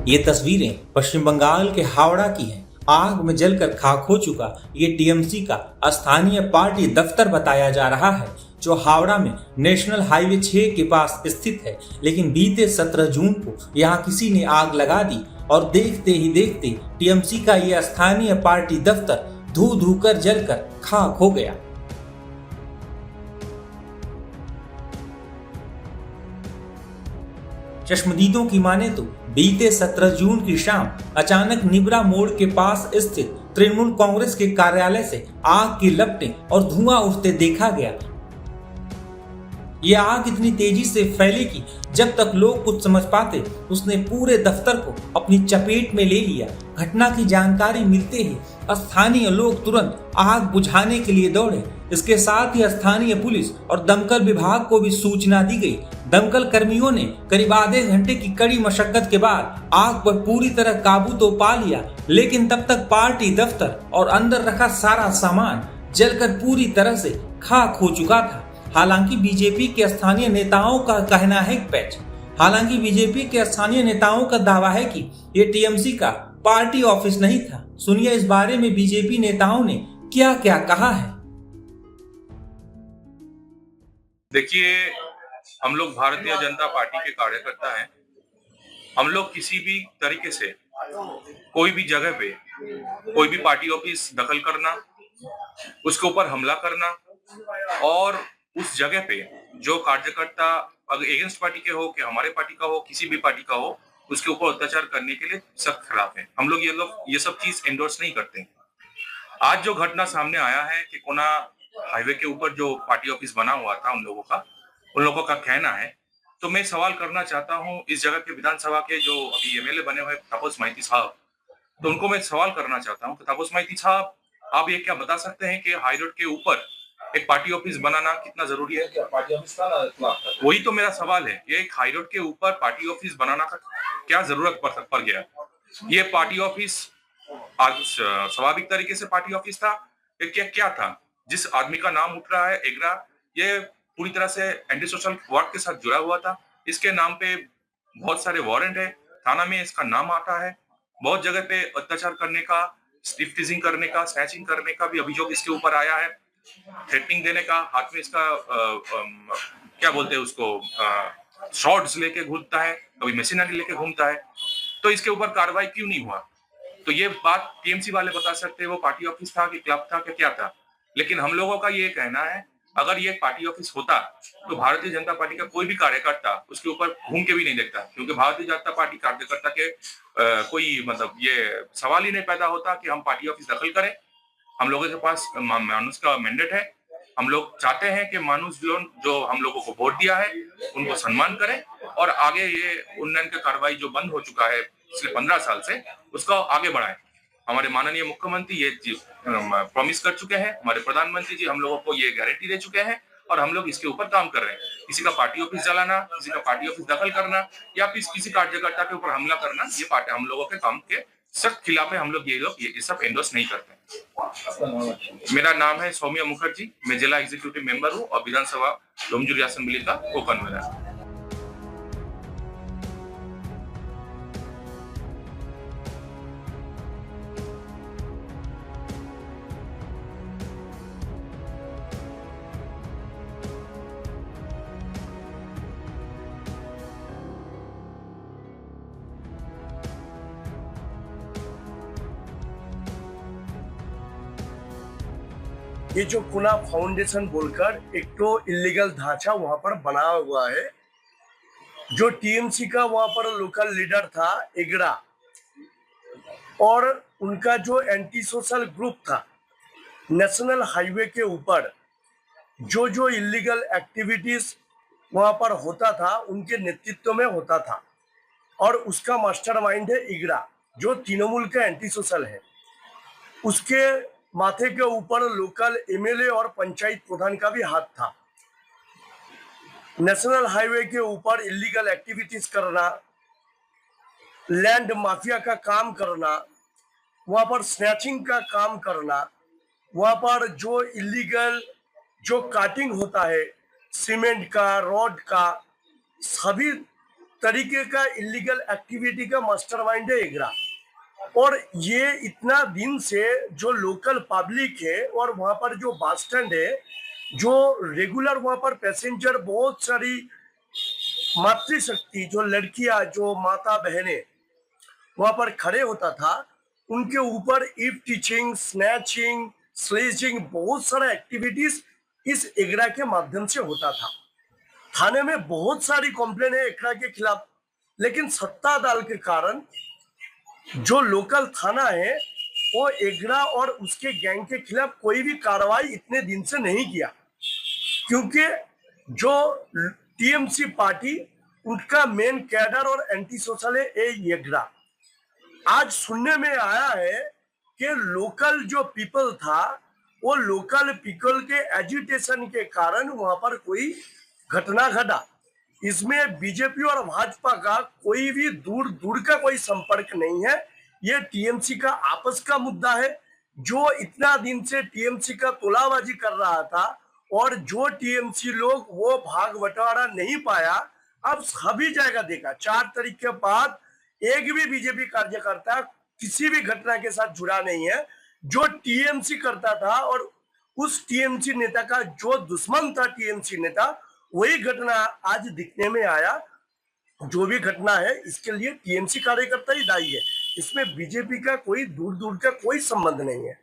ये तस्वीरें पश्चिम बंगाल के हावड़ा की हैं। आग में जलकर खाक हो चुका ये टीएमसी का स्थानीय पार्टी दफ्तर बताया जा रहा है, जो हावड़ा में नेशनल हाईवे 6 के पास स्थित है। लेकिन बीते 17 जून को यहाँ किसी ने आग लगा दी और देखते ही देखते टीएमसी का ये स्थानीय पार्टी दफ्तर धू धू कर जलकर खाक हो गया। चश्मदीदों की माने तो बीते 17 जून की शाम अचानक निब्रा मोड़ के पास स्थित तृणमूल कांग्रेस के कार्यालय से आग की लपटें और धुआं उठते देखा गया। यह आग इतनी तेजी से फैली कि जब तक लोग कुछ समझ पाते, उसने पूरे दफ्तर को अपनी चपेट में ले लिया। घटना की जानकारी मिलते ही स्थानीय लोग तुरंत आग बुझाने के लिए दौड़े। इसके साथ ही स्थानीय पुलिस और दमकल विभाग को भी सूचना दी गई। दमकल कर्मियों ने करीब आधे घंटे की कड़ी मशक्कत के बाद आग पर पूरी तरह काबू तो पा लिया, लेकिन तब तक पार्टी दफ्तर और अंदर रखा सारा सामान जलकर पूरी तरह से खाक हो चुका था। हालांकि बीजेपी के स्थानीय नेताओं का कहना है हालांकि बीजेपी के स्थानीय नेताओं का दावा है कि ये टीएमसी का पार्टी ऑफिस नहीं था। सुनिए इस बारे में बीजेपी नेताओं ने क्या क्या कहा है। देखिए, हम लोग भारतीय जनता पार्टी के कार्यकर्ता हैं। हम लोग किसी भी तरीके से कोई भी जगह पे कोई भी पार्टी ऑफिस दखल करना, उसके ऊपर हमला करना और उस जगह पे जो कार्यकर्ता अगर एगेंस्ट पार्टी के हो कि हमारे पार्टी का हो, किसी भी पार्टी का हो, उसके ऊपर अत्याचार करने के लिए सख्त खिलाफ है। हम लोग ये सब चीज एंडोर्स नहीं करते। आज जो घटना सामने आया है कि कोना हाईवे के ऊपर जो पार्टी ऑफिस बना हुआ था उन लोगों का कहना है, तो मैं सवाल करना चाहता हूं इस जगह के विधानसभा के जो अभी एमएलए बने हुए तापस माइती साहब, तो उनको मैं सवाल करना चाहता हूं कि तापस माइती साहब, आप ये क्या बता सकते हैं कि हाई रोड के ऊपर एक पार्टी ऑफिस बनाना कितना जरूरी है? क्या पार्टी ऑफिस का ना, वही तो मेरा सवाल है। ये एक हाई रोड के ऊपर पार्टी ऑफिस बनाना का क्या जरूरत पड़ गया? ये पार्टी ऑफिस आज स्वाभाविक तरीके से पार्टी ऑफिस था, क्या क्या था? जिस आदमी का नाम उठ रहा है एगरा, ये पूरी तरह से एंटी सोशल वर्क के साथ जुड़ा हुआ था। इसके नाम पे बहुत सारे वारंट है, थाना में इसका नाम आता है। बहुत जगह पे अत्याचार करने का, स्टिफ टीजिंग करने का, स्नैचिंग करने का भी अभियोग इसके ऊपर आया है। थ्रेटनिंग देने का, हाथ में इसका क्या बोलते हैं उसको, शॉर्ट्स लेके घूमता है, कभी मशीनरी लेके घूमता है। तो इसके ऊपर कार्रवाई क्यों नहीं हुआ? तो ये बात टीएमसी वाले बता सकते हैं वो पार्टी ऑफिस था कि क्लब था कि क्या था। लेकिन हम लोगों का ये कहना है, अगर ये पार्टी ऑफिस होता तो भारतीय जनता पार्टी का कोई भी कार्यकर्ता उसके ऊपर घूम के भी नहीं देखता, क्योंकि भारतीय जनता पार्टी कार्यकर्ता के कोई मतलब ये सवाल ही नहीं पैदा होता कि हम पार्टी ऑफिस दखल करें। हम लोगों के पास मानुष का मैंडेट है। हम लोग चाहते हैं कि मानुष जो हम लोगों को वोट दिया है उनको सम्मान करें और आगे ये उन्नयन की कार्रवाई जो बंद हो चुका है पिछले 15 साल से, उसका आगे बढ़ाएं। हमारे माननीय मुख्यमंत्री ये प्रॉमिस कर चुके हैं, हमारे प्रधानमंत्री जी हम लोगों को ये गारंटी दे चुके हैं और हम लोग इसके ऊपर काम कर रहे हैं। किसी का पार्टी ऑफिस जलाना, किसी का पार्टी ऑफिस दखल करना या फिर किसी कार्यकर्ता के ऊपर हमला करना, ये पार्टी हम लोगों के काम के सख्त खिलाफ है। हम लोग ये सब एंडोर्स नहीं करते। मेरा नाम है सौम्या मुखर्जी, मैं जिला एग्जीक्यूटिव मेंबर हूँ और विधानसभा डोमजुरी असेंबली का को कन्वीनर। ये जो कुना फाउंडेशन बोलकर एक तो इलीगल ढांचा वहां पर बना हुआ है। जो टीएमसी का वहां पर लोकल लीडर था एगड़ा और उनका जो एंटी सोशल ग्रुप था, नेशनल हाईवे के ऊपर जो इलीगल एक्टिविटीज वहां पर होता था उनके नेतृत्व में होता था और उसका मास्टरमाइंड है एगड़ा, जो तृणमूल का एंटी सोशल है। उसके माथे के ऊपर लोकल एमएलए और पंचायत प्रधान का भी हाथ था। नेशनल हाईवे के ऊपर इलीगल एक्टिविटीज करना, लैंड माफिया का काम करना, वहां पर स्नैचिंग का काम करना, वहां पर जो इलीगल जो काटिंग होता है सीमेंट का, रोड का, सभी तरीके का इलीगल एक्टिविटी का मास्टरमाइंड है एगरा। और ये इतना दिन से जो लोकल पब्लिक है और वहां पर जो बस स्टैंड है, जो रेगुलर वहां पर पैसेंजर, बहुत सारी मातृशक्ति, जो लड़कियां, जो माता बहनें वहां पर खड़े होता था, उनके ऊपर ईव टीचिंग, स्नैचिंग, स्लेजिंग, बहुत सारा एक्टिविटीज इस एगरा के माध्यम से होता था। थाने में बहुत सारी कंप्लेन है एगरा के खिलाफ, लेकिन सत्ता दल के कारण जो लोकल थाना है वो एगरा और उसके गैंग के खिलाफ कोई भी कार्रवाई इतने दिन से नहीं किया, क्योंकि जो टीएमसी पार्टी, उनका मेन कैडर और एंटी सोशल है एगरा। आज सुनने में आया है कि लोकल जो पीपल था, वो लोकल पीपल के एजिटेशन के कारण वहां पर कोई घटना घटा। इसमें बीजेपी और भाजपा का कोई भी दूर दूर का कोई संपर्क नहीं है। ये टीएमसी का आपस का मुद्दा है, जो इतना दिन से टीएमसी का तोलाबाजी कर रहा था, और जो टीएमसी लोग वो भाग बंटवारा नहीं पाया, अब सभी जगह देखा 4 तारीख के बाद एक भी बीजेपी कार्यकर्ता किसी भी घटना के साथ जुड़ा नहीं है। जो टीएमसी करता था और उस टीएमसी नेता का जो दुश्मन था टीएमसी नेता, वही घटना आज दिखने में आया। जो भी घटना है इसके लिए टीएमसी कार्यकर्ता ही दायी है, इसमें बीजेपी का कोई दूर दूर का कोई संबंध नहीं है।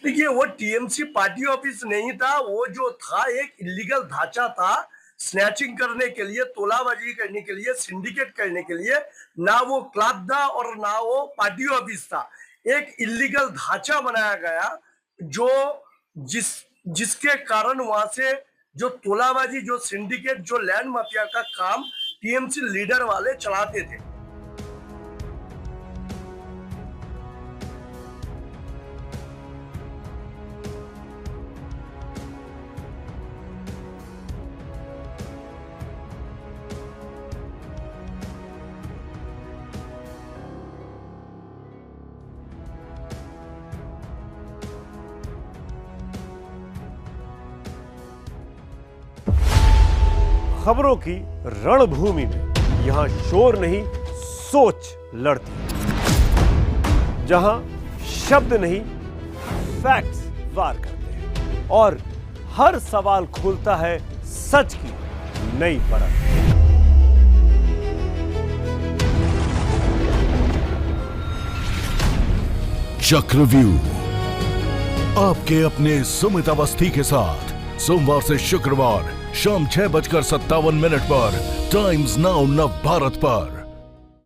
देखिए, वो टीएमसी पार्टी ऑफिस नहीं था, वो जो था एक इलीगल ढांचा था, स्नैचिंग करने के लिए, तोलाबाजी करने के लिए, सिंडिकेट करने के लिए। ना वो क्लब था और ना वो पार्टी ऑफिस था, एक इलीगल ढांचा बनाया गया, जो जिसके कारण वहां से जो तोलाबाजी, जो सिंडिकेट, जो लैंड माफिया का काम टीएमसी लीडर वाले चलाते थे। खबरों की रणभूमि में यहां शोर नहीं, सोच लड़ती है। जहां शब्द नहीं, फैक्ट्स वार करते हैं और हर सवाल खोलता है सच की नई परत। चक्रव्यूह, आपके अपने सुमित अवस्थी के साथ सोमवार से शुक्रवार शाम 6:57 पर टाइम्स नाउ नव भारत पर।